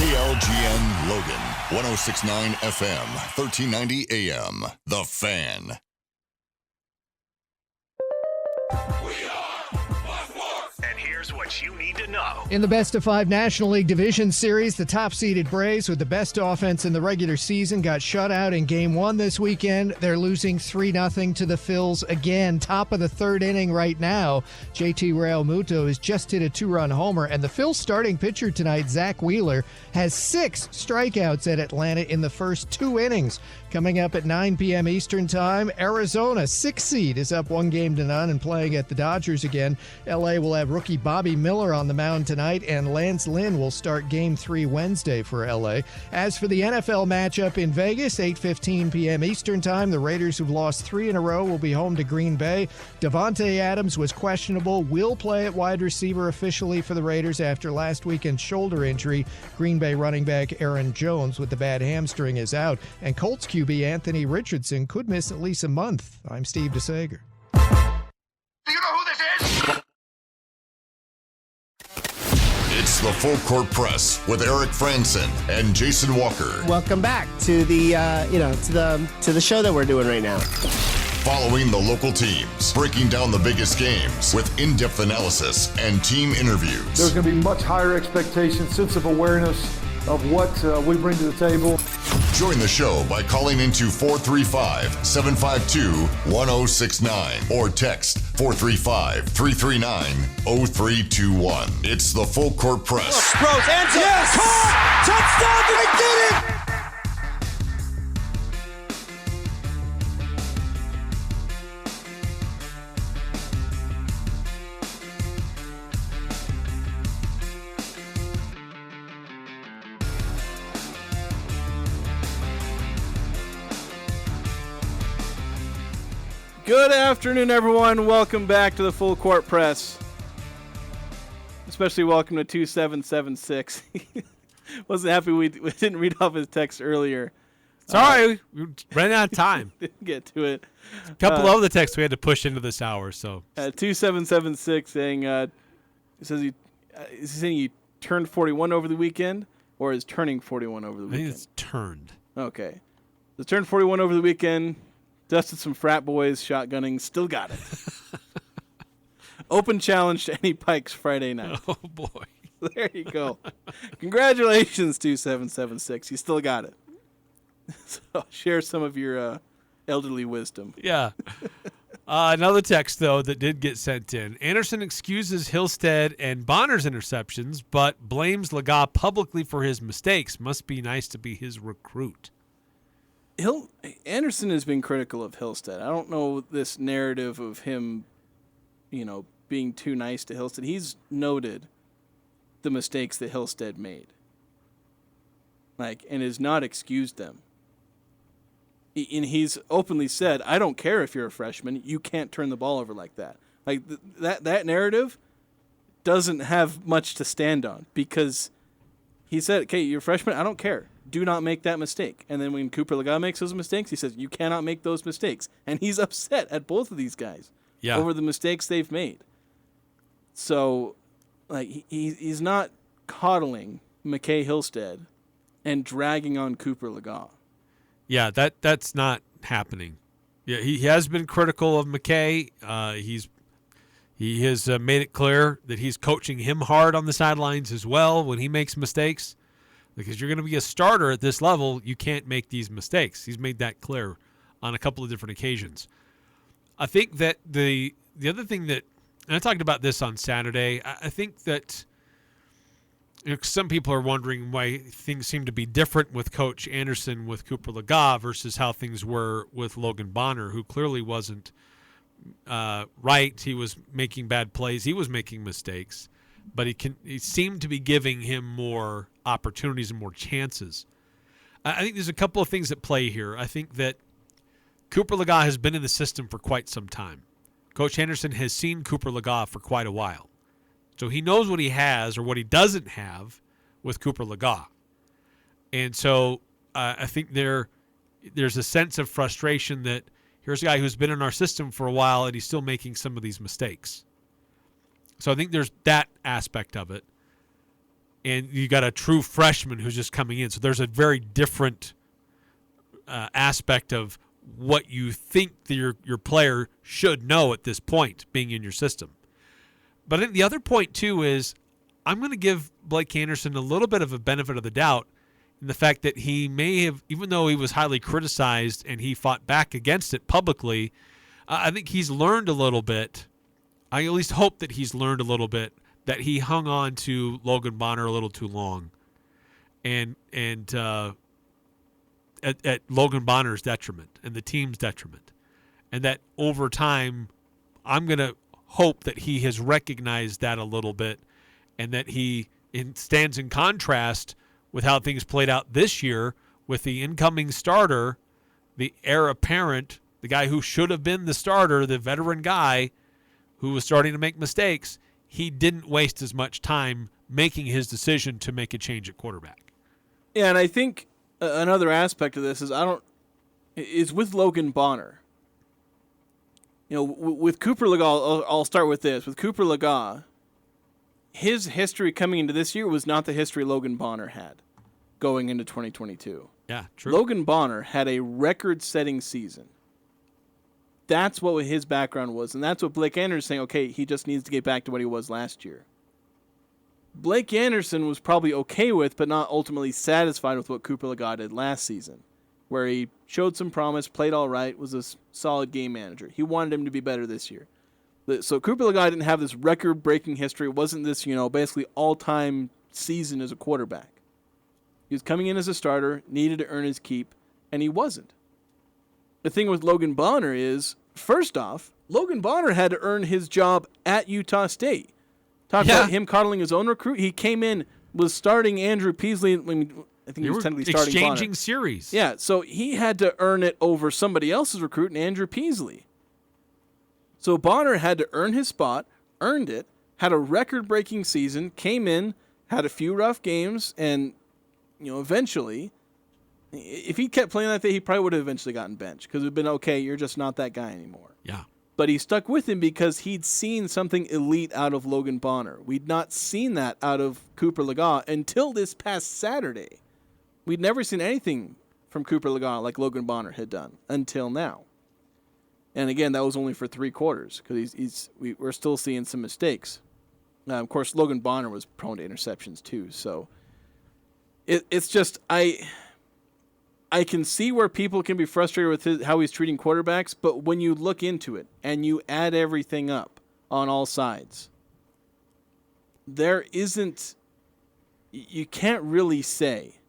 KLGN Logan, 106.9 FM, 1390 AM. The Fan. What you need to know. In the best-of-5 National League Division Series, the top-seeded Braves with the best offense in the regular season got shut out in Game 1 this weekend. They're losing 3-0 to the Phils again. Top of the third inning right now. JT Realmuto has just hit a 2-run homer, and the Phils starting pitcher tonight, Zach Wheeler, has 6 strikeouts at Atlanta in the first 2 innings. Coming up at 9 p.m. Eastern Time, Arizona, 6th seed, is up 1-0 and playing at the Dodgers again. L.A. will have rookie Bobby Miller on the mound tonight, and Lance Lynn will start Game 3 Wednesday for L.A. As for the NFL matchup in Vegas, 8:15 p.m. Eastern Time, the Raiders, who've lost 3 in a row, will be home to Green Bay. Devontae Adams was questionable, will play at wide receiver officially for the Raiders after last weekend's shoulder injury. Green Bay running back Aaron Jones with the bad hamstring is out, and Colts QB Anthony Richardson could miss at least a month. I'm Steve DeSager. Do you know who this is? It's the Full Court Press with Eric Frandsen and Jason Walker. Welcome back to the to the show that we're doing right now. Following the local teams, breaking down the biggest games with in-depth analysis and team interviews. There's going to be much higher expectations, sense of awareness of what we bring to the table. Join the show by calling into 435-752-1069 or text 435-339-0321. It's the Full Court Press. Throws, ends it. Yes! Caught! Touchdown! Did he get it? Good afternoon, everyone. Welcome back to the Full Court Press. Especially welcome to 2776. Wasn't happy we didn't read off his text earlier. Sorry, we ran out of time. Didn't get to it. A couple of the texts we had to push into this hour. So 2776 saying, is he saying he turned 41 over the weekend, or is turning 41 over the weekend? I think it's turned. Okay, so turned 41 over the weekend. Dusted some frat boys, shotgunning, still got it. Open challenge to any Pikes Friday night. Oh, boy. There you go. Congratulations, 2776. You still got it. So share some of your elderly wisdom. Yeah. Another text, though, that did get sent in. Anderson excuses Hillstead and Bonner's interceptions, but blames Legas publicly for his mistakes. Must be nice to be his recruit. Anderson has been critical of Hillstead. I don't know this narrative of him, being too nice to Hillstead. He's noted the mistakes that Hillstead made, and has not excused them. And he's openly said, "I don't care if you're a freshman. You can't turn the ball over like that." That narrative doesn't have much to stand on, because he said, "Okay, you're a freshman. I don't care. Do not make that mistake." And then when Cooper Legas makes those mistakes, he says, "You cannot make those mistakes." And he's upset at both of these guys over the mistakes they've made. So, he's not coddling McCae Hillstead and dragging on Cooper Legas. Yeah, that's not happening. Yeah, he has been critical of McCae. He has made it clear that he's coaching him hard on the sidelines as well when he makes mistakes. Because you're going to be a starter at this level, you can't make these mistakes. He's made that clear on a couple of different occasions. I think that the other thing that, and I talked about this on Saturday, I think that some people are wondering why things seem to be different with Coach Anderson with Cooper Legas versus how things were with Logan Bonner, who clearly wasn't right. He was making bad plays. He was making mistakes. But he seemed to be giving him more opportunities and more chances. I think there's a couple of things at play here. I think that Cooper Legas has been in the system for quite some time. Coach Anderson has seen Cooper Legas for quite a while. So he knows what he has or what he doesn't have with Cooper Legas. And so I think there's a sense of frustration that here's a guy who's been in our system for a while and he's still making some of these mistakes. So I think there's that aspect of it. and you got a true freshman who's just coming in. So there's a very different aspect of what you think your player should know at this point, being in your system. But I think the other point too is I'm going to give Blake Anderson a little bit of a benefit of the doubt in the fact that he may have, even though he was highly criticized and he fought back against it publicly, I think he's learned a little bit. I at least hope that he's learned a little bit that he hung on to Logan Bonner a little too long, and at Logan Bonner's detriment and the team's detriment, and that over time, I'm going to hope that he has recognized that a little bit, and that he stands in contrast with how things played out this year with the incoming starter, the heir apparent, the guy who should have been the starter, the veteran guy who was starting to make mistakes. He didn't waste as much time making his decision to make a change at quarterback. Yeah, and I think another aspect of this is with Logan Bonner. You know, with Cooper Legas, I'll start with this. With Cooper Legas, his history coming into this year was not the history Logan Bonner had going into 2022. Yeah, true. Logan Bonner had a record-setting season. That's what his background was, and that's what Blake Anderson is saying, okay, he just needs to get back to what he was last year. Blake Anderson was probably okay with, but not ultimately satisfied with what Cooper Legas did last season, where he showed some promise, played all right, was a solid game manager. He wanted him to be better this year. So Cooper Legas didn't have this record-breaking history. It wasn't this, basically all-time season as a quarterback. He was coming in as a starter, needed to earn his keep, and he wasn't. The thing with Logan Bonner is, first off, Logan Bonner had to earn his job at Utah State. Talk about him coddling his own recruit. He came in, was starting Andrew Peasley. I think he was technically starting Bonner. Exchanging series. Yeah, so he had to earn it over somebody else's recruit, and Andrew Peasley. So Bonner had to earn his spot, earned it, had a record-breaking season, came in, had a few rough games, and eventually, if he kept playing like that, he probably would have eventually gotten benched because it would have been, okay, you're just not that guy anymore. Yeah. But he stuck with him because he'd seen something elite out of Logan Bonner. We'd not seen that out of Cooper Legas until this past Saturday. We'd never seen anything from Cooper Legas like Logan Bonner had done until now. And again, that was only for 3 quarters because we're still seeing some mistakes. Of course, Logan Bonner was prone to interceptions too. So it's just I can see where people can be frustrated with how he's treating quarterbacks, but when you look into it and you add everything up on all sides, you can't really say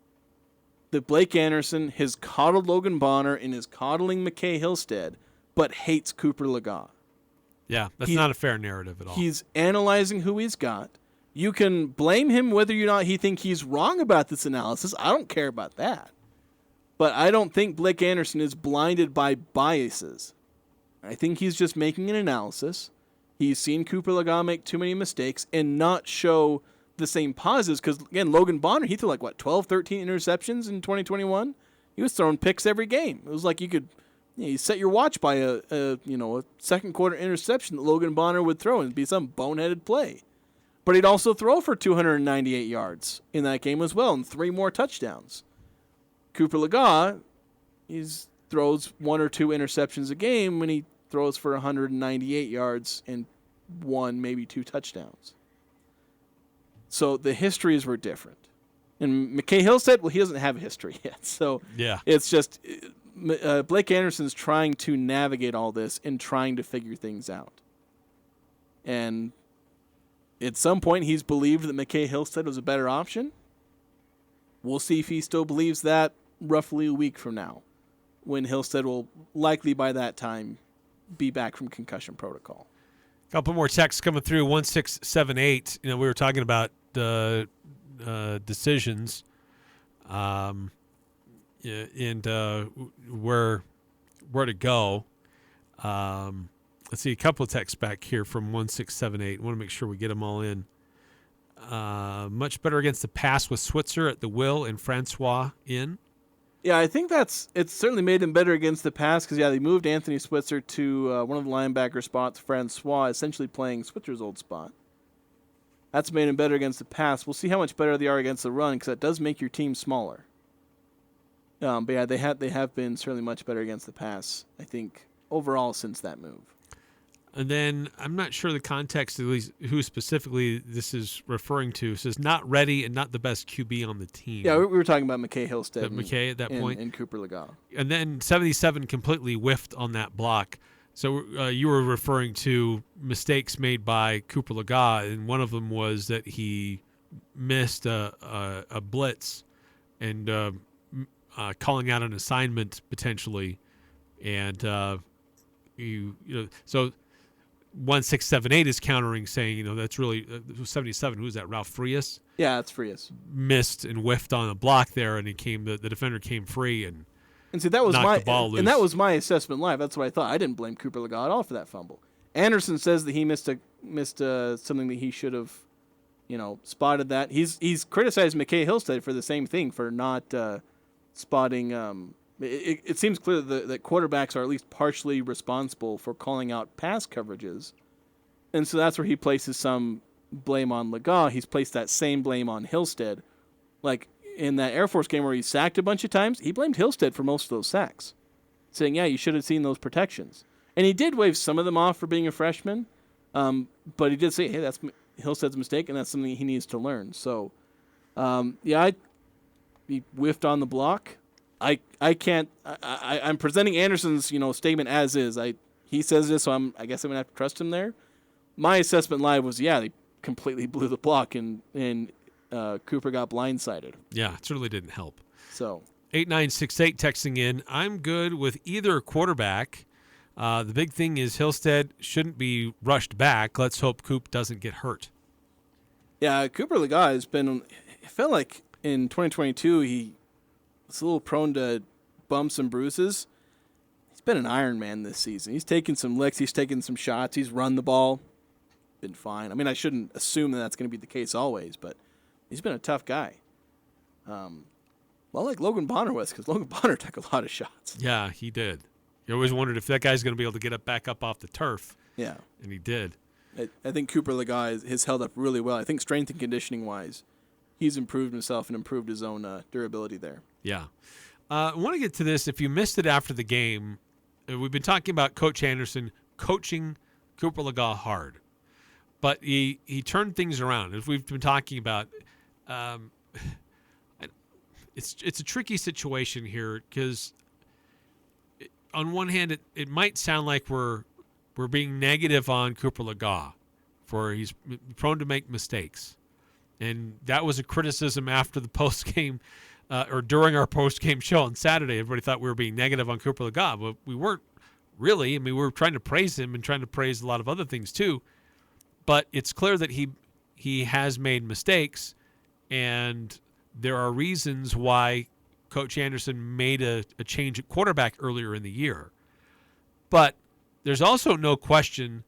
that Blake Anderson has coddled Logan Bonner and is coddling McCae Hillstead, but hates Cooper Legas. Yeah, that's not a fair narrative at all. He's analyzing who he's got. You can blame him whether or not he thinks he's wrong about this analysis. I don't care about that. But I don't think Blake Anderson is blinded by biases. I think he's just making an analysis. He's seen Cooper Legas make too many mistakes and not show the same positives. Because, again, Logan Bonner, he threw 12, 13 interceptions in 2021? He was throwing picks every game. It was like you set your watch by a second quarter interception that Logan Bonner would throw and it'd be some boneheaded play. But he'd also throw for 298 yards in that game as well and 3 more touchdowns. Cooper Legas, he throws 1 or 2 interceptions a game when he throws for 198 yards and 1, maybe 2 touchdowns. So the histories were different. And McCae Hillstead, well, he doesn't have a history yet. So yeah, it's just Blake Anderson's trying to navigate all this and trying to figure things out. And at some point, he's believed that McCae Hillstead was a better option. We'll see if he still believes that roughly a week from now, when Hillstead will likely by that time be back from concussion protocol. A couple more texts coming through. 1678. We were talking about the decisions, and where to go. Let's see, a couple of texts back here from 1678. I want to make sure we get them all in. Much better against the pass with Switzer at the will and Francois in. Yeah, I think it's certainly made him better against the pass because, they moved Anthony Switzer to one of the linebacker spots, Francois, essentially playing Switzer's old spot. That's made them better against the pass. We'll see how much better they are against the run because that does make your team smaller. But yeah, they have been certainly much better against the pass, I think, overall since that move. And then I'm not sure the context, at least who specifically this is referring to. It says not ready and not the best QB on the team. Yeah, we were talking about McCae, Hillstead. McCae at that point. And Cooper Legas. And then 77 completely whiffed on that block. So you were referring to mistakes made by Cooper Legas, and one of them was that he missed a blitz and calling out an assignment potentially. And, so 1678 is countering, saying, that's really 77. Who's that? Ralph Frias? Yeah, it's Frias. Missed and whiffed on a block there, and the defender came free and see that was knocked the ball loose. And that was my assessment live. That's what I thought. I didn't blame Cooper Legas at all for that fumble. Anderson says that he missed something that he should have, spotted that. He's criticized McCae Hillstead for the same thing, for not spotting. It seems clear that quarterbacks are at least partially responsible for calling out pass coverages. And so that's where he places some blame on Legas. He's placed that same blame on Hillstead. Like in that Air Force game where he sacked a bunch of times, he blamed Hillstead for most of those sacks, saying, yeah, you should have seen those protections. And he did wave some of them off for being a freshman, but he did say, hey, that's Hillstead's mistake, and that's something he needs to learn. So, he whiffed on the block. I'm presenting Anderson's statement as is. He says this, so I guess I'm gonna have to trust him there. My assessment live was they completely blew the block and Cooper got blindsided. Yeah, it certainly didn't help. So 8968 texting in, I'm good with either quarterback. The big thing is Hillstead shouldn't be rushed back. Let's hope Coop doesn't get hurt. Yeah, Cooper Legas has been. It felt like in 2022 he was a little prone to bumps and bruises. He's been an Iron Man this season. He's taken some licks. He's taken some shots. He's run the ball. Been fine. I mean, I shouldn't assume that that's going to be the case always, but he's been a tough guy. Like Logan Bonner was, because Logan Bonner took a lot of shots. Yeah, he did. You always wondered if that guy's going to be able to get back up off the turf. Yeah. And he did. I think Cooper Legas has held up really well. I think strength and conditioning-wise, he's improved himself and improved his own durability there. Yeah. I want to get to this. If you missed it after the game, we've been talking about Coach Anderson coaching Cooper Legas hard. But he turned things around. As we've been talking about, it's a tricky situation here because on one hand, it might sound like we're being negative on Cooper Legas for he's prone to make mistakes. And that was a criticism after the post-game or during our post-game show on Saturday. Everybody thought we were being negative on Cooper Legas, but we weren't really. I mean, we were trying to praise him and trying to praise a lot of other things too. But it's clear that he has made mistakes, and there are reasons why Coach Anderson made a change at quarterback earlier in the year. But there's also no question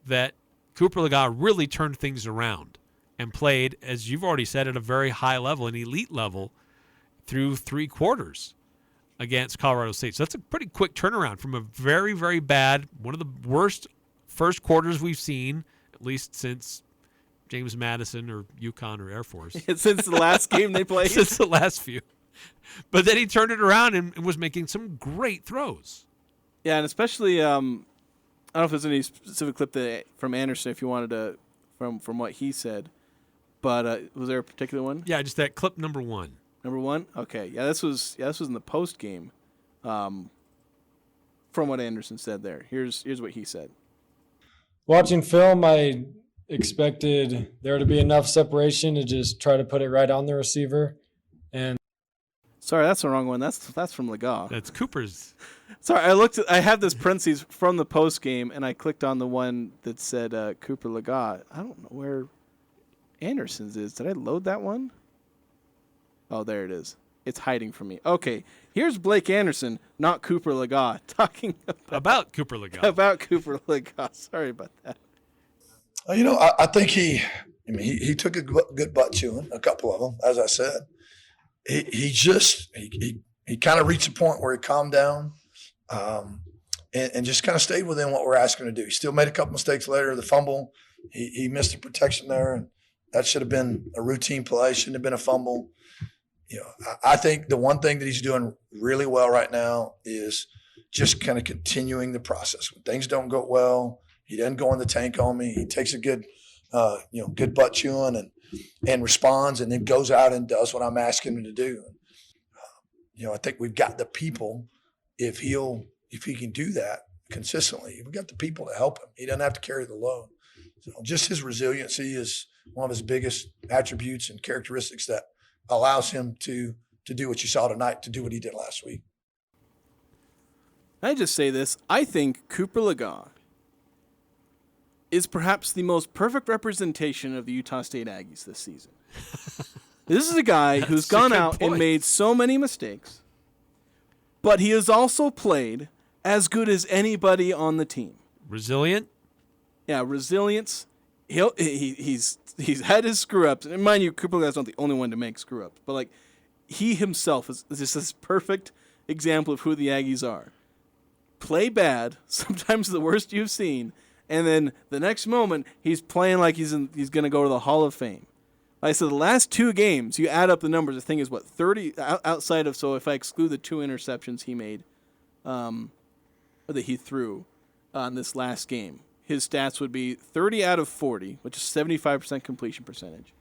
that Cooper Legas really turned things around and played, as you've already said, at a very high level, an elite level, through 3 quarters against Colorado State. So that's a pretty quick turnaround from a very, very bad, one of the worst first quarters we've seen, at least since James Madison or UConn or Air Force. Since the last game they played? Since the last few. But then he turned it around and was making some great throws. Yeah, and especially, I don't know if there's any specific clip from Anderson if you wanted to, from what he said. But was there a particular one? Yeah, just that clip number 1. Number 1? Okay. Yeah, this was in the post game. From what Anderson said there. Here's what he said. Watching film, I expected there to be enough separation to just try to put it right on the receiver. And sorry, that's the wrong one. That's from Legas. That's Cooper's. Sorry, I have this parentheses from the post game, and I clicked on the one that said Cooper Legas. I don't know where Anderson's is. Did I load that one? Oh, there it is. It's hiding from me. Okay, here's Blake Anderson, not Cooper Legas, talking about Cooper Legas. About Cooper Legas. Sorry about that. I think he took a good butt chewing, a couple of them, as I said. He kind of reached a point where he calmed down and just kind of stayed within what we're asking him to do. He still made a couple mistakes later. The fumble, he missed the protection there, That should have been a routine play. Shouldn't have been a fumble. I think the one thing that he's doing really well right now is just kind of continuing the process. When things don't go well, he doesn't go in the tank on me. He takes a good, good butt chewing and responds, and then goes out and does what I'm asking him to do. I think we've got the people. If he can do that consistently, we've got the people to help him. He doesn't have to carry the load. So just his resiliency is one of his biggest attributes and characteristics that allows him to do what you saw tonight, to do what he did last week. I just say this. I think Cooper Legas is perhaps the most perfect representation of the Utah State Aggies this season. This is a guy who's gone out and made so many mistakes, but he has also played as good as anybody on the team. Resilient? Yeah, resilience. He's had his screw-ups. And mind you, Cooper Legas is not the only one to make screw-ups. But, he himself is just this perfect example of who the Aggies are. Play bad, sometimes the worst you've seen, and then the next moment, he's playing like he's going to go to the Hall of Fame. Like I said, the last 2 games, you add up the numbers, the thing is, 30 outside of, so if I exclude the 2 interceptions he made, or that he threw on this last game, his stats would be 30 out of 40, which is 75% completion percentage,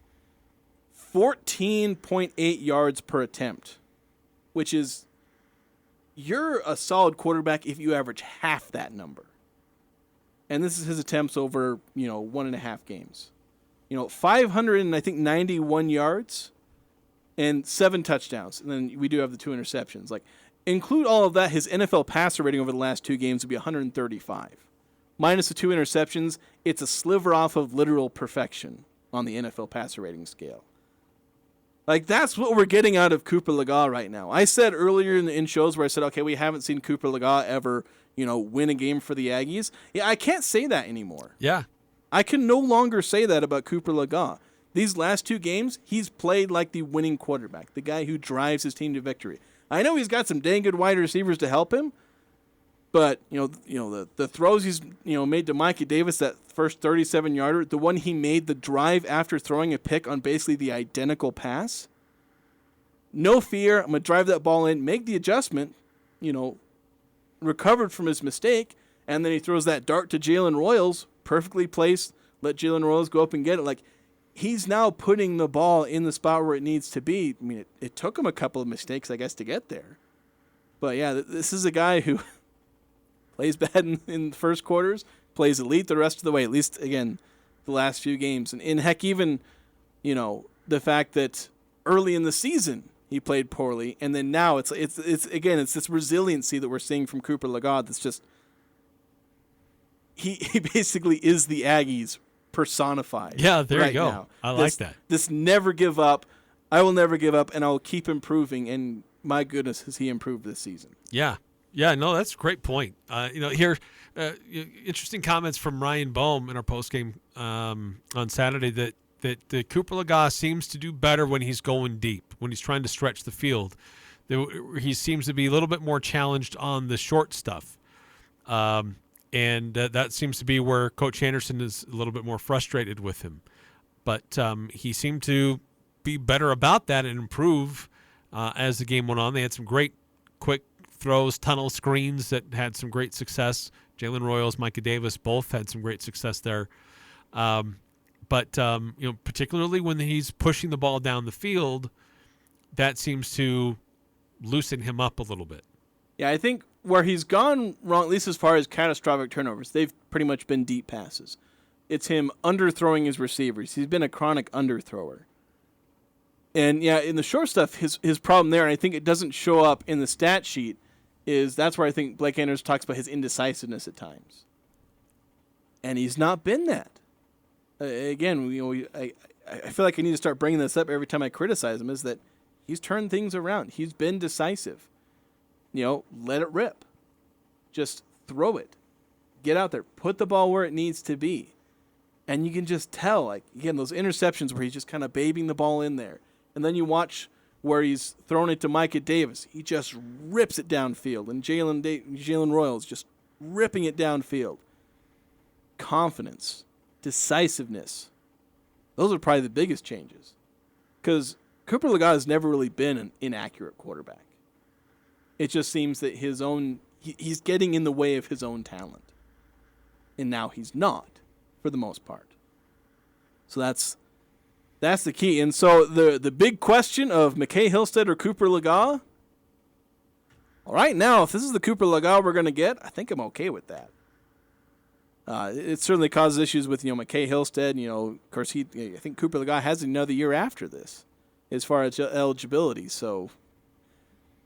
14.8 yards per attempt, which is, you're a solid quarterback if you average half that number. And this is his attempts over, 1.5 games. 591 yards and 7 touchdowns. And then we do have the 2 interceptions. Include all of that, his NFL passer rating over the last 2 games would be 135. Minus the 2 interceptions, it's a sliver off of literal perfection on the NFL passer rating scale. That's what we're getting out of Cooper Legas right now. I said earlier in shows where I said, okay, we haven't seen Cooper Legas ever, win a game for the Aggies. Yeah, I can't say that anymore. Yeah. I can no longer say that about Cooper Legas. These last 2 games, he's played like the winning quarterback, the guy who drives his team to victory. I know he's got some dang good wide receivers to help him, but the throws he's made to McCae Davis, that first 37-yarder, the one he made the drive after throwing a pick on basically the identical pass. No fear, I'm gonna drive that ball in, make the adjustment, recovered from his mistake, and then he throws that dart to Jalen Royals, perfectly placed, let Jalen Royals go up and get it. He's now putting the ball in the spot where it needs to be. I mean, it took him a couple of mistakes, I guess, to get there. But yeah, this is a guy who plays bad in the first quarters, plays elite the rest of the way, at least, again, the last few games. And heck, even, the fact that early in the season he played poorly, and then now it's this resiliency that we're seeing from Cooper Legas that's just, he basically is the Aggies personified. Yeah, there you go. Now. I like that. This never give up. I will never give up, and I will keep improving. And my goodness, has he improved this season? Yeah. Yeah, no, that's a great point. Here, interesting comments from Ryan Boehm in our postgame on Saturday that Cooper Legas seems to do better when he's going deep, when he's trying to stretch the field. He seems to be a little bit more challenged on the short stuff. And that seems to be where Coach Anderson is a little bit more frustrated with him. But he seemed to be better about that and improve as the game went on. They had some great quick throws, tunnel screens that had some great success. Jalen Royals, McCae Davis both had some great success there. But particularly when he's pushing the ball down the field, that seems to loosen him up a little bit. Yeah, I think where he's gone wrong, at least as far as catastrophic turnovers, they've pretty much been deep passes. It's him underthrowing his receivers. He's been a chronic underthrower. And, yeah, in the short stuff, his problem there, and I think it doesn't show up in the stat sheet, is that's where I think Blake Anderson talks about his indecisiveness at times. And he's not been that. Again, I feel like I need to start bringing this up every time I criticize him, is that he's turned things around. He's been decisive. Let it rip. Just throw it. Get out there. Put the ball where it needs to be. And you can just tell, again, those interceptions where he's just kind of babying the ball in there. And then you watch where he's throwing it to McCae Davis. He just rips it downfield. And Jalen Royals just ripping it downfield. Confidence. Decisiveness. Those are probably the biggest changes. Because Cooper Legas has never really been an inaccurate quarterback. It just seems that he's getting in the way of his own talent. And now he's not, for the most part. So that's the key. And so the big question of McCae, Hillstead, or Cooper Legas, all right, now, if this is the Cooper Legas we're going to get, I think I'm okay with that. It certainly causes issues with, McCae, Hillstead. Of course, I think Cooper Legas has another year after this as far as eligibility. So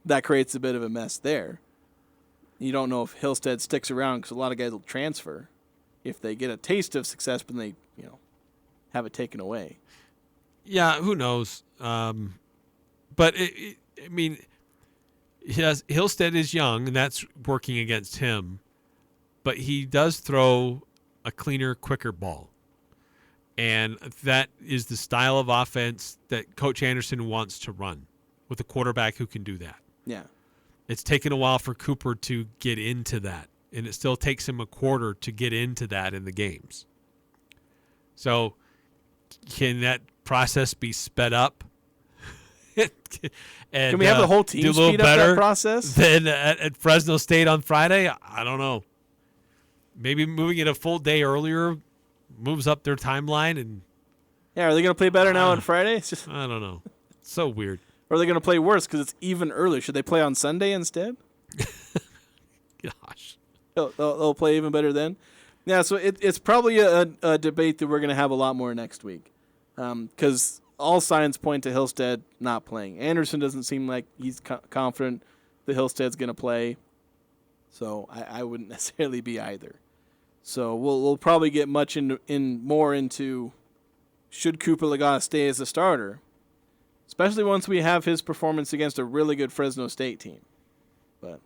that creates a bit of a mess there. You don't know if Hillstead sticks around because a lot of guys will transfer if they get a taste of success, but they, have it taken away. Yeah, who knows? But Hillstead is young, and that's working against him. But he does throw a cleaner, quicker ball. And that is the style of offense that Coach Anderson wants to run with a quarterback who can do that. Yeah. It's taken a while for Cooper to get into that, and it still takes him a quarter to get into that in the games. So can that process be sped up? And, can we have the whole team speed up that process? Than at Fresno State on Friday? I don't know. Maybe moving it a full day earlier moves up their timeline. And yeah, are they going to play better now on Friday? It's just, I don't know. It's so weird. Or are they going to play worse because it's even earlier? Should they play on Sunday instead? Gosh. They'll play even better then? Yeah, so it's probably a debate that we're going to have a lot more next week because all signs point to Hillstead not playing. Anderson doesn't seem like he's confident that Hillstead's going to play, so I wouldn't necessarily be either. So we'll probably get much more into should Cooper Legas stay as a starter, especially once we have his performance against a really good Fresno State team. But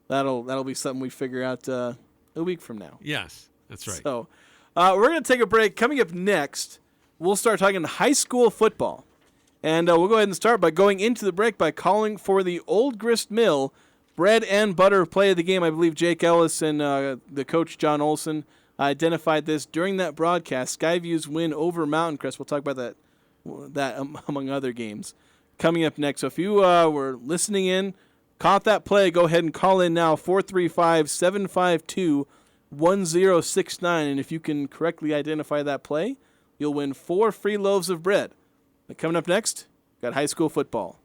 that'll be something we figure out a week from now. Yes, that's right. So we're going to take a break. Coming up next, we'll start talking high school football. And we'll go ahead and start by going into the break by calling for the Old Grist Mill bread and butter play of the game. I believe Jake Ellis and the coach John Olson identified this during that broadcast. Skyview's win over Mountain Crest. We'll talk about that among other games coming up next. So if you were listening in, caught that play, go ahead and call in now, 435-752-1069. And if you can correctly identify that play, you'll win 4 free loaves of bread. But coming up next, got high school football.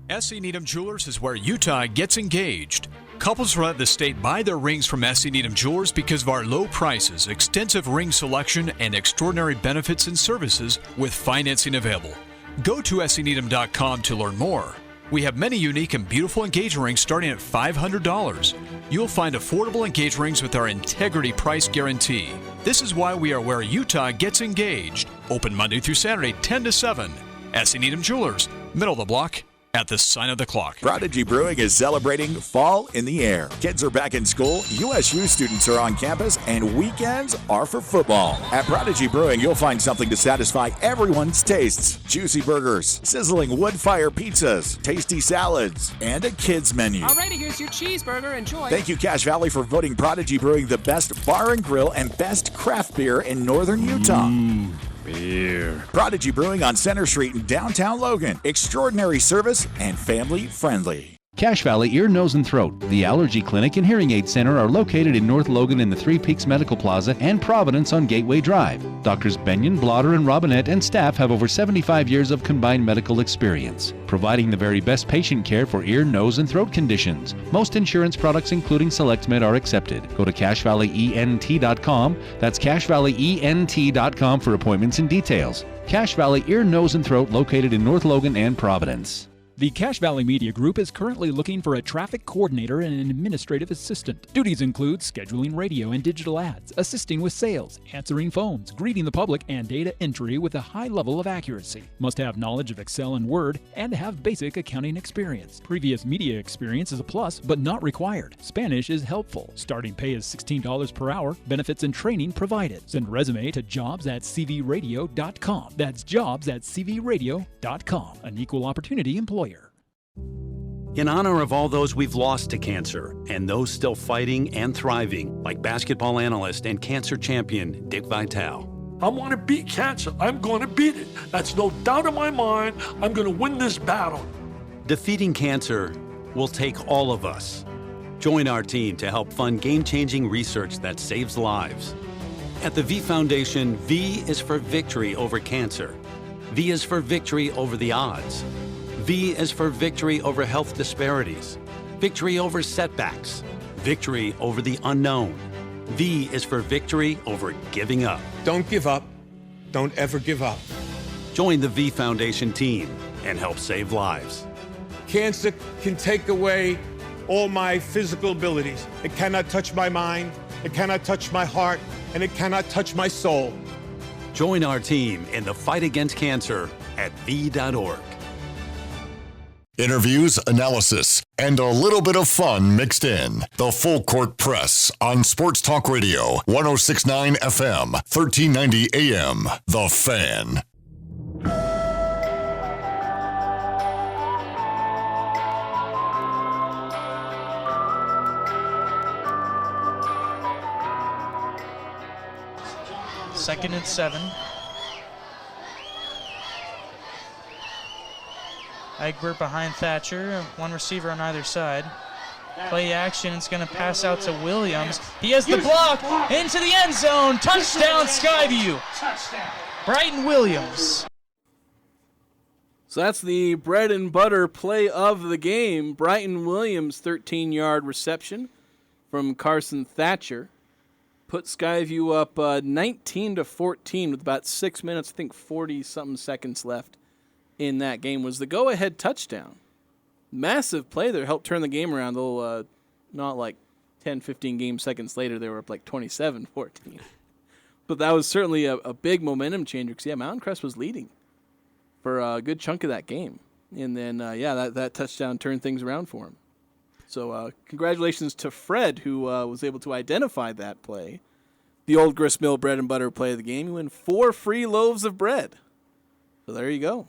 S.C. Needham Jewelers is where Utah gets engaged. Couples throughout the state buy their rings from S.C. Needham Jewelers because of our low prices, extensive ring selection, and extraordinary benefits and services with financing available. Go to scneedham.com to learn more. We have many unique and beautiful engagement rings starting at $500. You'll find affordable engagement rings with our integrity price guarantee. This is why we are where Utah gets engaged. Open Monday through Saturday, 10 to 7. S.C. Needham Jewelers, middle of the block, at the sign of the clock. Prodigy Brewing is celebrating fall in the air. Kids are back in school, USU students are on campus, and weekends are for football. At Prodigy Brewing, you'll find something to satisfy everyone's tastes. Juicy burgers, sizzling wood-fire pizzas, tasty salads, and a kids menu. Alrighty, here's your cheeseburger. Enjoy. Thank you, Cache Valley, for voting Prodigy Brewing the best bar and grill and best craft beer in northern Utah. Beer. Prodigy Brewing on Center Street in downtown Logan. Extraordinary service and family friendly. Cache Valley Ear, Nose, and Throat, the Allergy Clinic and Hearing Aid Center are located in North Logan in the Three Peaks Medical Plaza and Providence on Gateway Drive. Doctors Benyon, Blotter, and Robinette and staff have over 75 years of combined medical experience, providing the very best patient care for ear, nose, and throat conditions. Most insurance products, including SelectMed, are accepted. Go to CacheValleyENT.com. That's CacheValleyENT.com for appointments and details. Cache Valley Ear, Nose, and Throat, located in North Logan and Providence. The Cache Valley Media Group is currently looking for a traffic coordinator and an administrative assistant. Duties include scheduling radio and digital ads, assisting with sales, answering phones, greeting the public, and data entry with a high level of accuracy. Must have knowledge of Excel and Word and have basic accounting experience. Previous media experience is a plus, but not required. Spanish is helpful. Starting pay is $16 per hour. Benefits and training provided. Send resume to jobs@cvradio.com. That's jobs@cvradio.com. An equal opportunity employer. In honor of all those we've lost to cancer and those still fighting and thriving, like basketball analyst and cancer champion Dick Vitale, I want to beat cancer. I'm going to beat it. That's no doubt in my mind. I'm going to win this battle. Defeating cancer will take all of us. Join our team to help fund game-changing research that saves lives. At the V Foundation, V is for victory over cancer. V is for victory over the odds. V is for victory over health disparities, victory over setbacks, victory over the unknown. V is for victory over giving up. Don't give up. Don't ever give up. Join the V Foundation team and help save lives. Cancer can take away all my physical abilities. It cannot touch my mind, it cannot touch my heart, and it cannot touch my soul. Join our team in the fight against cancer at V.org. Interviews, analysis, and a little bit of fun mixed in. The Full Court Press on Sports Talk Radio, 106.9 FM, 1390 AM. The Fan. Second and 7. Egbert behind Thatcher, one receiver on either side. Play action, it's going to pass out to Williams. He has the block, into the end zone, touchdown Skyview. Brighton Williams. So that's the bread and butter play of the game. Brighton Williams, 13-yard reception from Carson Thatcher. Put Skyview up 19-14 with about 6 minutes, I think 40-something seconds left in that game. Was the go-ahead touchdown. Massive play there, helped turn the game around, though not like 10, 15 seconds later, they were up like 27-14. But that was certainly a big momentum changer because, Mountain Crest was leading for a good chunk of that game. And then, that touchdown turned things around for him. So congratulations to Fred, who was able to identify that play. The old grist mill bread and butter play of the game. You win 4 free loaves of bread. So there you go.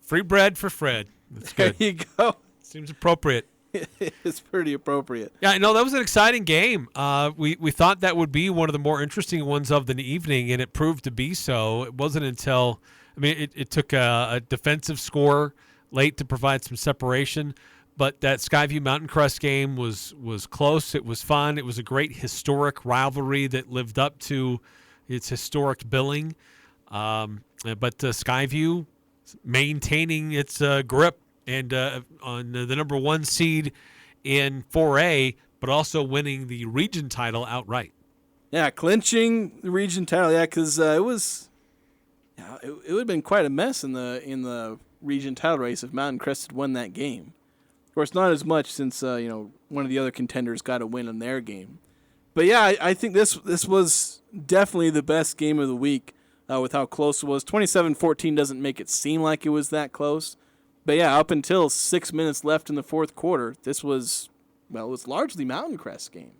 Free bread for Fred. That's good. There you go. Seems appropriate. It's pretty appropriate. Yeah, no, that was an exciting game. We thought that would be one of the more interesting ones of the evening, and it proved to be so. It wasn't until, it took a defensive score late to provide some separation. But that Skyview Mountain Crest game was close. It was fun. It was a great historic rivalry that lived up to its historic billing. But Skyview maintaining its grip and on the number 1 seed in 4A, but also winning the region title outright. Yeah, clinching the region title. Yeah, because it would have been quite a mess in the region title race if Mountain Crest had won that game. Of course, not as much since one of the other contenders got a win in their game. But yeah, I think this was definitely the best game of the week with how close it was. 27-14 doesn't make it seem like it was that close. But yeah, up until 6 minutes left in the fourth quarter, this was, it was largely Mountain Crest's game.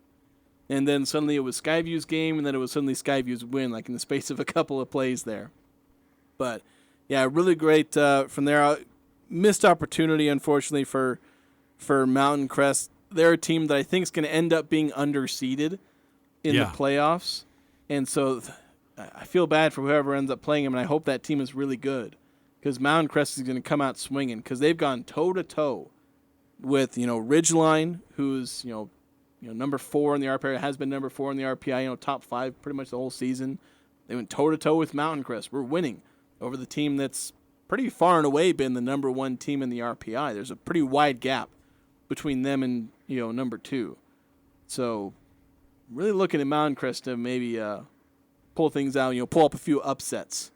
And then suddenly it was Skyview's game, and then it was suddenly Skyview's win, like in the space of a couple of plays there. But yeah, really great from there. Missed opportunity, unfortunately, for Mountain Crest. They're a team that I think is going to end up being underseeded in the playoffs. And so I feel bad for whoever ends up playing them, and I hope that team is really good because Mountain Crest is going to come out swinging because they've gone toe-to-toe with, Ridgeline, who's, number 4 in the RPI, has been number 4 in the RPI, top 5 pretty much the whole season. They went toe-to-toe with Mountain Crest. We're winning over the team that's pretty far and away been the number 1 team in the RPI. There's a pretty wide gap between them and, number 2. So really looking at Mountain Crest to maybe pull things out, pull up a few upsets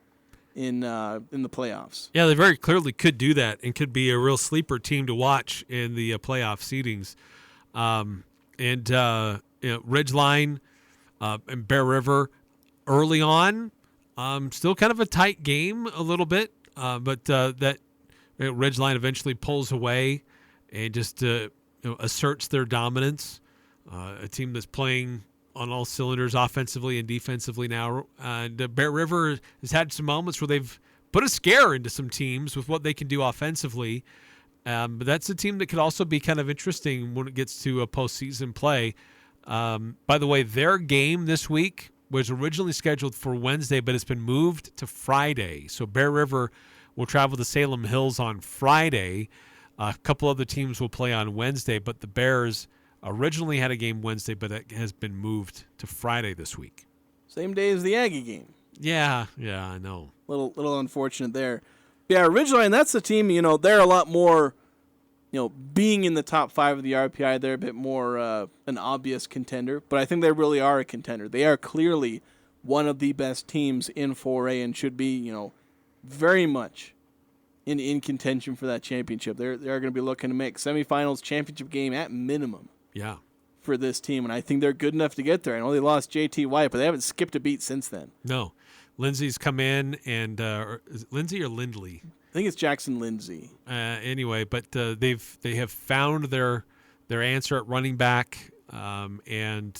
in the playoffs. Yeah, they very clearly could do that and could be a real sleeper team to watch in the playoff seedings. Ridgeline and Bear River early on, still kind of a tight game a little bit, but that Ridgeline eventually pulls away and just asserts their dominance. A team that's playing on all cylinders offensively and defensively now. And Bear River has had some moments where they've put a scare into some teams with what they can do offensively. But that's a team that could also be kind of interesting when it gets to a postseason play. By the way, their game this week was originally scheduled for Wednesday, but it's been moved to Friday. So Bear River will travel to Salem Hills on Friday. A couple other teams will play on Wednesday, but the Bears originally had a game Wednesday, but it has been moved to Friday this week. Same day as the Aggie game. Yeah, I know. Little unfortunate there. Yeah, originally, and that's the team, they're a lot more, being in the top 5 of the RPI, they're a bit more an obvious contender, but I think they really are a contender. They are clearly one of the best teams in 4A and should be, very much in contention for that championship. They're going to be looking to make semifinals, championship game at minimum. Yeah. For this team, and I think they're good enough to get there. I know they lost JT White, but they haven't skipped a beat since then. No. Lindsay's come in, and is it Lindsay or Lindley? I think it's Jackson Lindsay. Anyway, but they have found their answer at running back, and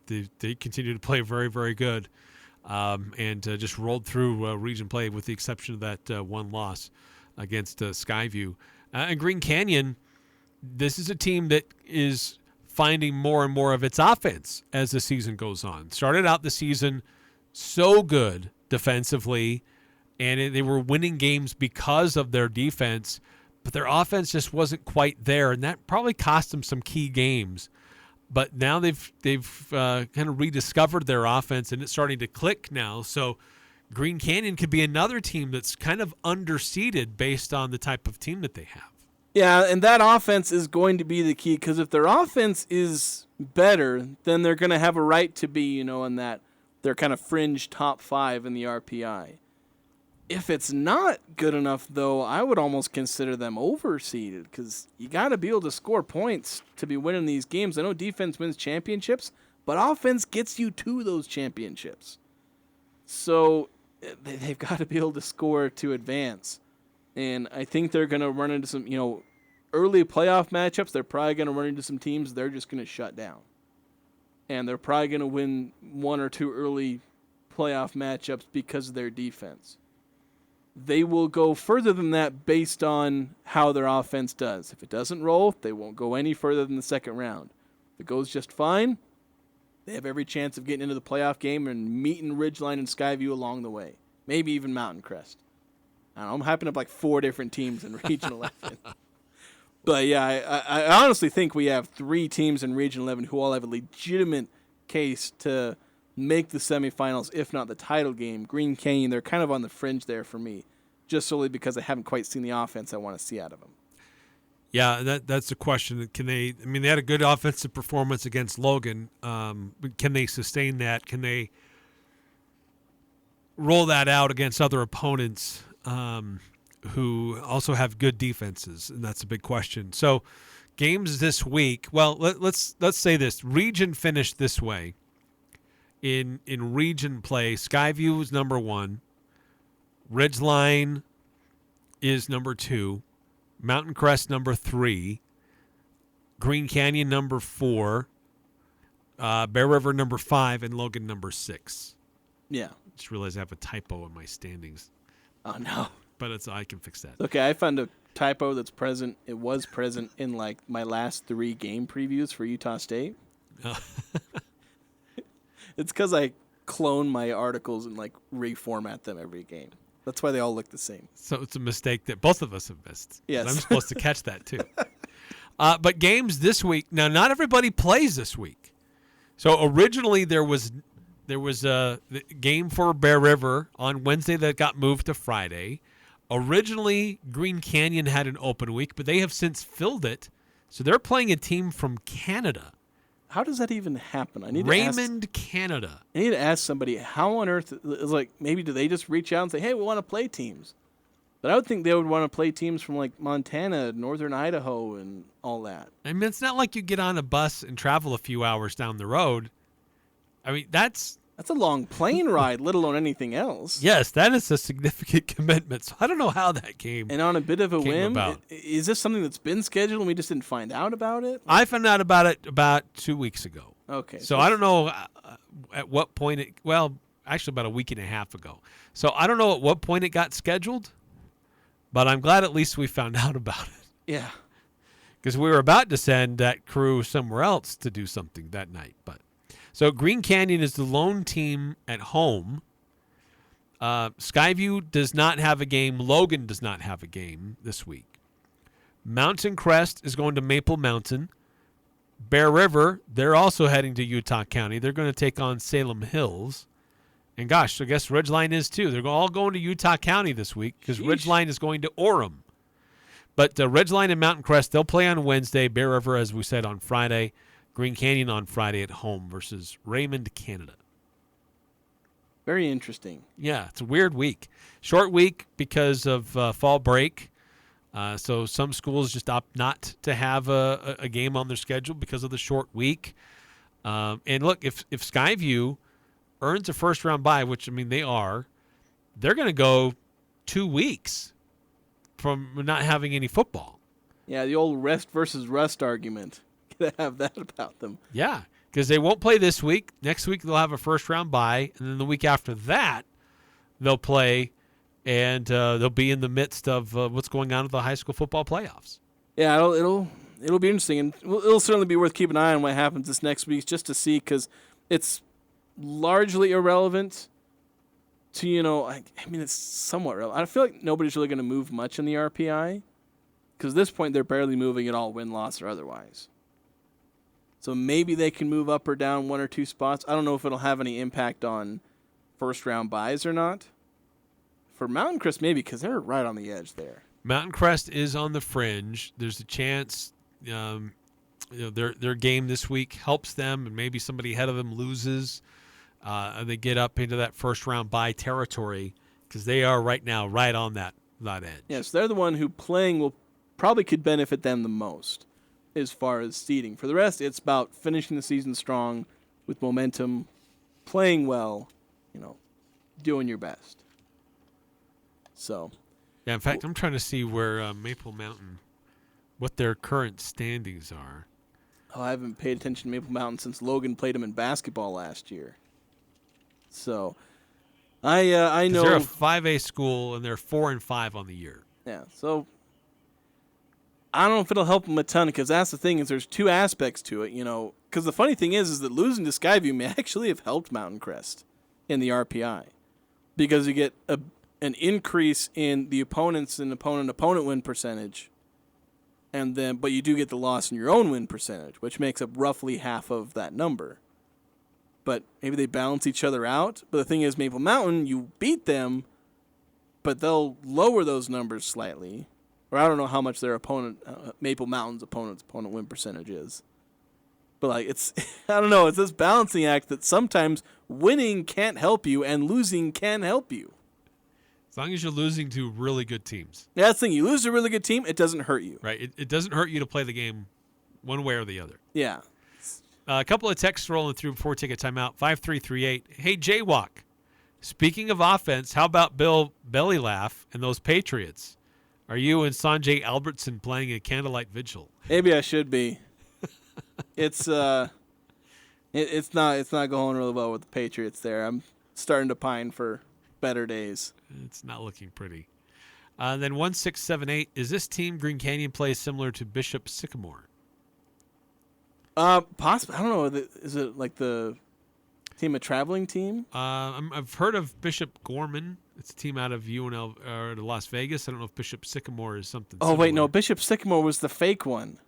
they continue to play very, very good, and just rolled through region play with the exception of that one loss against Skyview. And Green Canyon, this is a team that is finding more and more of its offense as the season goes on. Started out the season so good defensively, and they were winning games because of their defense, but their offense just wasn't quite there, and that probably cost them some key games. But now they've kind of rediscovered their offense, and it's starting to click now. So Green Canyon could be another team that's kind of underseeded based on the type of team that they have. Yeah, and that offense is going to be the key, because if their offense is better, then they're going to have a right to be, in that they're kind of fringe top 5 in the RPI. If it's not good enough, though, I would almost consider them overseeded, because you got to be able to score points to be winning these games. I know defense wins championships, but offense gets you to those championships. So they've got to be able to score to advance. And I think they're going to run into some, early playoff matchups. They're probably going to run into some teams they're just going to shut down. And they're probably going to win 1 or 2 early playoff matchups because of their defense. They will go further than that based on how their offense does. If it doesn't roll, they won't go any further than the second round. If it goes just fine, they have every chance of getting into the playoff game and meeting Ridgeline and Skyview along the way. Maybe even Mountain Crest. I don't know, I'm hyping up like 4 different teams in Region 11. But yeah, I honestly think we have 3 teams in Region 11 who all have a legitimate case to make the semifinals, if not the title game. Green Canyon, they're kind of on the fringe there for me, just solely because I haven't quite seen the offense I want to see out of them. Yeah, that's the question. Can they? I mean, they had a good offensive performance against Logan. Can they sustain that? Can they roll that out against other opponents who also have good defenses? And that's a big question. So, games this week. Well, let's say this: region finished this way. In region play, Skyview is number 1, Ridgeline is number 2, Mountain Crest number 3, Green Canyon number 4, Bear River number 5, and Logan number 6. Yeah. Just realized I have a typo in my standings. Oh no! But I can fix that. Okay, I found a typo that's present. It was present in like my last 3 game previews for Utah State. It's because I clone my articles and like reformat them every game. That's why they all look the same. So it's a mistake that both of us have missed. Yes. I'm supposed to catch that too. But games this week. Now, not everybody plays this week. So originally there was a game for Bear River on Wednesday that got moved to Friday. Originally, Green Canyon had an open week, but they have since filled it. So they're playing a team from Canada. How does that even happen? Raymond, Canada. I need to ask somebody, how on earth is maybe do they just reach out and say, hey, we want to play teams? But I would think they would want to play teams from like Montana, northern Idaho, and all that. I mean, it's not like you get on a bus and travel a few hours down the road. I mean, that's a long plane ride, let alone anything else. Yes, that is a significant commitment. So I don't know how that came. And on a bit of a whim, about. Is this something that's been scheduled and we just didn't find out about it? I found out about it about 2 weeks ago. Okay. So I don't know at what point actually about a week and a half ago. So I don't know at what point it got scheduled, but I'm glad at least we found out about it. Yeah. Because we were about to send that crew somewhere else to do something that night, but So Green Canyon is the lone team at home. Skyview does not have a game. Logan does not have a game this week. Mountain Crest is going to Maple Mountain. Bear River, they're also heading to Utah County. They're going to take on Salem Hills. And gosh, I guess Ridgeline is too. They're all going to Utah County this week because Ridgeline is going to Orem. But Ridgeline and Mountain Crest, they'll play on Wednesday. Bear River, as we said, on Friday. Green Canyon on Friday at home versus Raymond, Canada. Very interesting. Yeah, it's a weird week. Short week because of fall break. So some schools just opt not to have a game on their schedule because of the short week. And look, if Skyview earns a first-round bye, which, I mean, they're going to go 2 weeks from not having any football. Yeah, the old rest versus rust argument. Gonna have that about them. Yeah, because they won't play this week. Next week they'll have a first-round bye, and then the week after that they'll play, and they'll be in the midst of what's going on with the high school football playoffs. Yeah, it'll be interesting, and it'll certainly be worth keeping an eye on what happens this next week just to see, because it's largely irrelevant to, I mean, it's somewhat relevant. I feel like nobody's really going to move much in the RPI, because at this point they're barely moving at all, win-loss or otherwise. So maybe they can move up or down 1 or 2 spots. I don't know if it'll have any impact on first-round buys or not. For Mountain Crest, maybe, because they're right on the edge there. Mountain Crest is on the fringe. There's a chance their game this week helps them, and maybe somebody ahead of them loses. And they get up into that first-round bye territory because they are right now right on that edge. Yes, they're the one who playing probably could benefit them the most as far as seeding. For the rest, it's about finishing the season strong with momentum, playing well, doing your best. So, yeah, in fact, I'm trying to see where Maple Mountain, what their current standings are. Oh, I haven't paid attention to Maple Mountain since Logan played them in basketball last year. So, I know they're a 5A school and they're 4-5 on the year. Yeah, so I don't know if it'll help them a ton, because that's the thing, is there's 2 aspects to it, because the funny thing is that losing to Skyview may actually have helped Mountain Crest in the RPI, because you get an increase in the opponents and opponent win percentage, but you do get the loss in your own win percentage, which makes up roughly half of that number. But maybe they balance each other out. But the thing is, Maple Mountain, you beat them, but they'll lower those numbers slightly. Or I don't know how much their opponent, Maple Mountain's opponent win percentage is. But it's, I don't know, it's this balancing act that sometimes winning can't help you and losing can help you. As long as you're losing to really good teams. Yeah, that's the thing. You lose to a really good team, it doesn't hurt you. Right. It doesn't hurt you to play the game one way or the other. Yeah. A couple of texts rolling through before we take a timeout. 5338. Hey, Jaywalk. Speaking of offense, how about Bill Bellylaugh and those Patriots? Are you and Sanjay Albertson playing a candlelight vigil? Maybe I should be. It's not going really well with the Patriots there. I'm starting to pine for better days. It's not looking pretty. Then 1678. Is this team Green Canyon play similar to Bishop Sycamore? Possibly. I don't know. Is it like the team, a traveling team? I've heard of Bishop Gorman. It's a team out of UNL or Las Vegas. I don't know if Bishop Sycamore is something. Oh, wait, no. Bishop Sycamore was the fake one.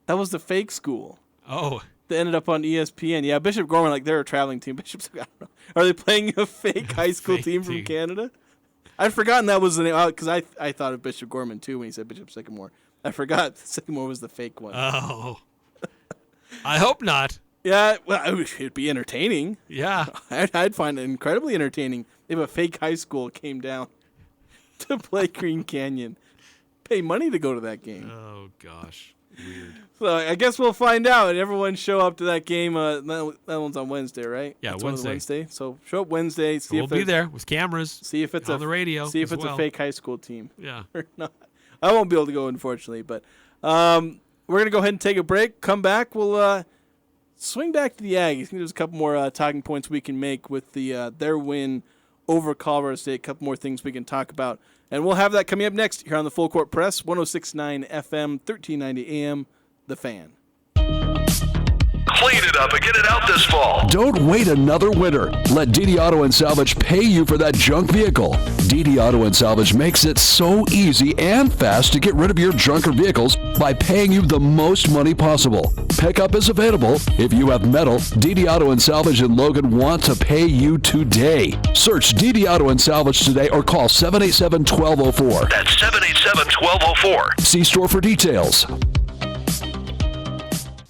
That was the fake school. Oh. That ended up on ESPN. Yeah, Bishop Gorman, they're a traveling team. I don't know. Are they playing a fake high school team from Canada? I'd forgotten that was the name, because I thought of Bishop Gorman, too, when he said Bishop Sycamore. I forgot Sycamore was the fake one. Oh. I hope not. Yeah, well, it'd be entertaining. Yeah. I'd find it incredibly entertaining if a fake high school came down to play Green Canyon. Pay money to go to that game. Oh, gosh. Weird. So I guess we'll find out. Everyone show up to that game. That one's on Wednesday, right? Yeah, That's Wednesday. So show up Wednesday. We'll be there with cameras. See if it's on the radio. See if it's a fake high school team. Yeah. Or not. I won't be able to go, unfortunately. But we're gonna go ahead and take a break. Come back. We'll swing back to the Aggies. I think there's a couple more talking points we can make with their win over Colorado State. A couple more things we can talk about, and we'll have that coming up next here on the Full Court Press, 106.9 FM, 1390 AM. The Fan. Clean it up and get it out this fall. Don't wait another winter. Let DD Auto and Salvage pay you for that junk vehicle. DD Auto and Salvage makes it so easy and fast to get rid of your junker vehicles by paying you the most money possible. Pickup is available. If you have metal, DD Auto and Salvage in Logan want to pay you today. Search DD Auto and Salvage today or call 787-1204. That's 787-1204. See store for details.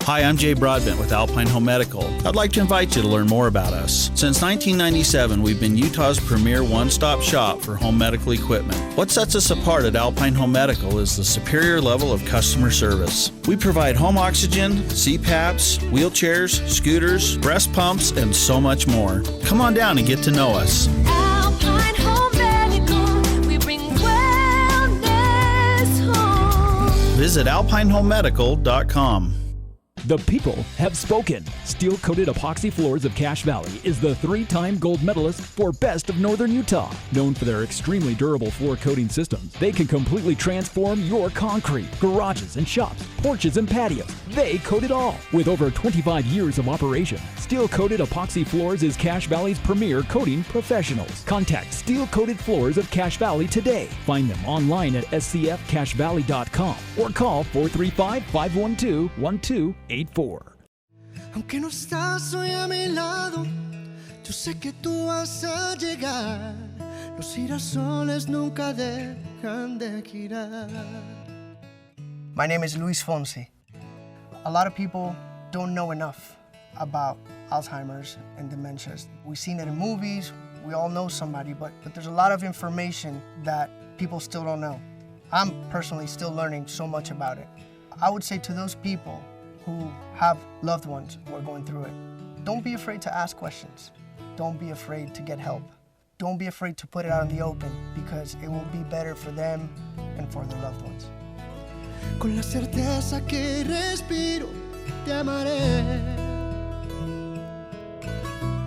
Hi, I'm Jay Broadbent with Alpine Home Medical. I'd like to invite you to learn more about us. Since 1997, we've been Utah's premier one-stop shop for home medical equipment. What sets us apart at Alpine Home Medical is the superior level of customer service. We provide home oxygen, CPAPs, wheelchairs, scooters, breast pumps, and so much more. Come on down and get to know us. Alpine Home Medical, we bring wellness home. Visit alpinehomemedical.com. The people have spoken. Steel-coated epoxy floors of Cache Valley is the 3-time gold medalist for Best of Northern Utah. Known for their extremely durable floor coating systems, they can completely transform your concrete, garages and shops, porches and patios. They coat it all. With over 25 years of operation, Steel-coated epoxy floors is Cache Valley's premier coating professionals. Contact Steel-coated floors of Cache Valley today. Find them online at scfcachevalley.com or call 435-512-1284. Aunque no estás hoy a mi lado, yo sé que tú vas a llegar. Los girasoles nunca dejan de girar. My name is Luis Fonse. A lot of people don't know enough about Alzheimer's and dementias. We've seen it in movies, we all know somebody, but there's a lot of information that people still don't know. I'm personally still learning so much about it. I would say to those people who have loved ones who are going through it, don't be afraid to ask questions. Don't be afraid to get help. Don't be afraid to put it out in the open, because it will be better for them and for their loved ones. Con la certeza que respiro, te amaré.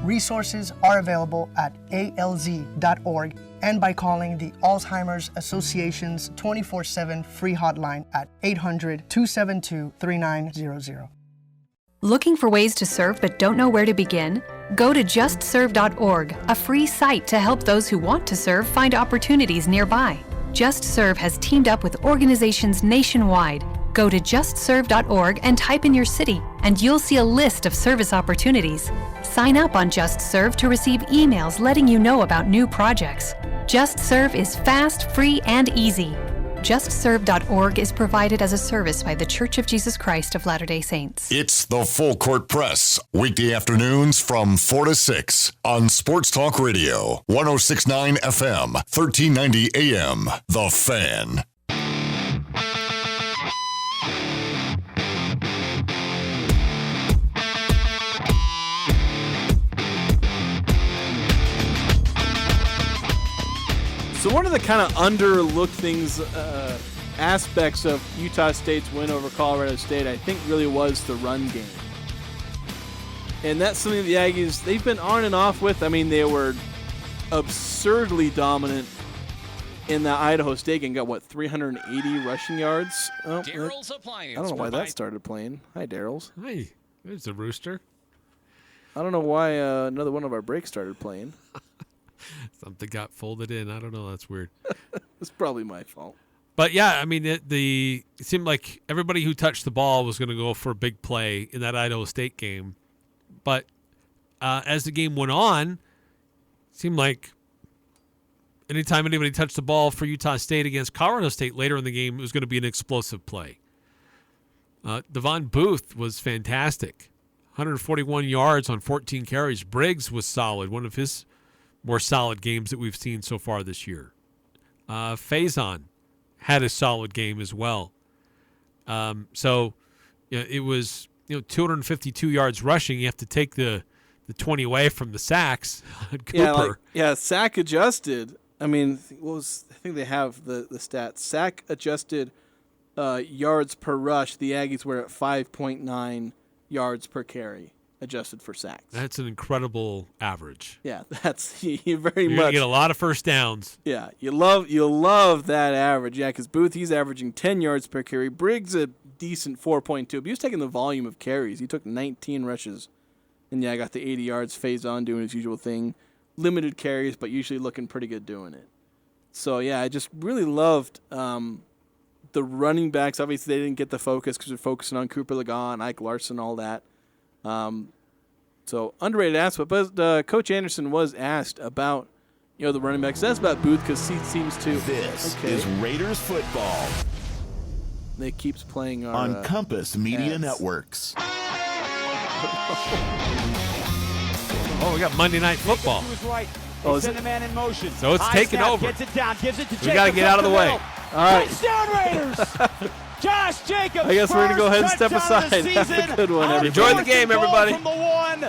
Resources are available at alz.org and by calling the Alzheimer's Association's 24/7 free hotline at 800-272-3900. Looking for ways to serve but don't know where to begin? Go to justserve.org, a free site to help those who want to serve find opportunities nearby. Just Serve has teamed up with organizations nationwide. Go to justserve.org and type in your city, and you'll see a list of service opportunities. Sign up on Just Serve to receive emails letting you know about new projects. Just Serve is fast, free, and easy. JustServe.org is provided as a service by The Church of Jesus Christ of Latter-day Saints. It's the Full Court Press, weekday afternoons from 4 to 6 on Sports Talk Radio, 106.9 FM, 1390 AM, The Fan. So one of the kind of underlooked things, aspects of Utah State's win over Colorado State, I think really was the run game. And that's something the Aggies, they've been on and off with. I mean, they were absurdly dominant in the Idaho State game, got, 380 rushing yards? Oh, Daryl's Appliance. I don't know why that started playing. Hi, Daryl's. Hey, there's a rooster. I don't know why another one of our breaks started playing. Something got folded in. I don't know. That's weird. It's probably my fault. But, yeah, I mean, it seemed like everybody who touched the ball was going to go for a big play in that Idaho State game. But as the game went on, it seemed like anytime anybody touched the ball for Utah State against Colorado State later in the game, it was going to be an explosive play. Devon Booth was fantastic. 141 yards on 14 carries. Briggs was solid, one of his more solid games that we've seen so far this year. Faison had a solid game as well. So it was 252 yards rushing. You have to take the 20 away from the sacks. Cooper. Sack adjusted. I mean, I think they have the stats. Sack adjusted yards per rush. The Aggies were at 5.9 yards per carry. Adjusted for sacks. That's an incredible average. Yeah, that's you You're much. Gonna get a lot of first downs. Yeah, you'll love that average. Yeah, because Booth, he's averaging 10 yards per carry. Briggs, a decent 4.2. But he was taking the volume of carries. He took 19 rushes. And, yeah, I got the 80 yards, phased on, doing his usual thing. Limited carries, but usually looking pretty good doing it. So, yeah, I just really loved the running backs. Obviously, they didn't get the focus because they're focusing on Cooper Legas and Ike Larson, all that. So, underrated aspect. But Coach Anderson was asked about, the running backs. That's about Booth because he seems to. This is Raiders football. They keeps playing our, on Compass Media ads. Networks. Oh, we got Monday Night Football. Oh, send the man in motion. So it's taking over. Gets it down, gives it to Jacobs. We got to get out of the way. All right. Touchdown Raiders! Josh Jacobs. I guess we're going to go ahead and step aside. Have a good one, everybody. Enjoy the game, everybody. From the one.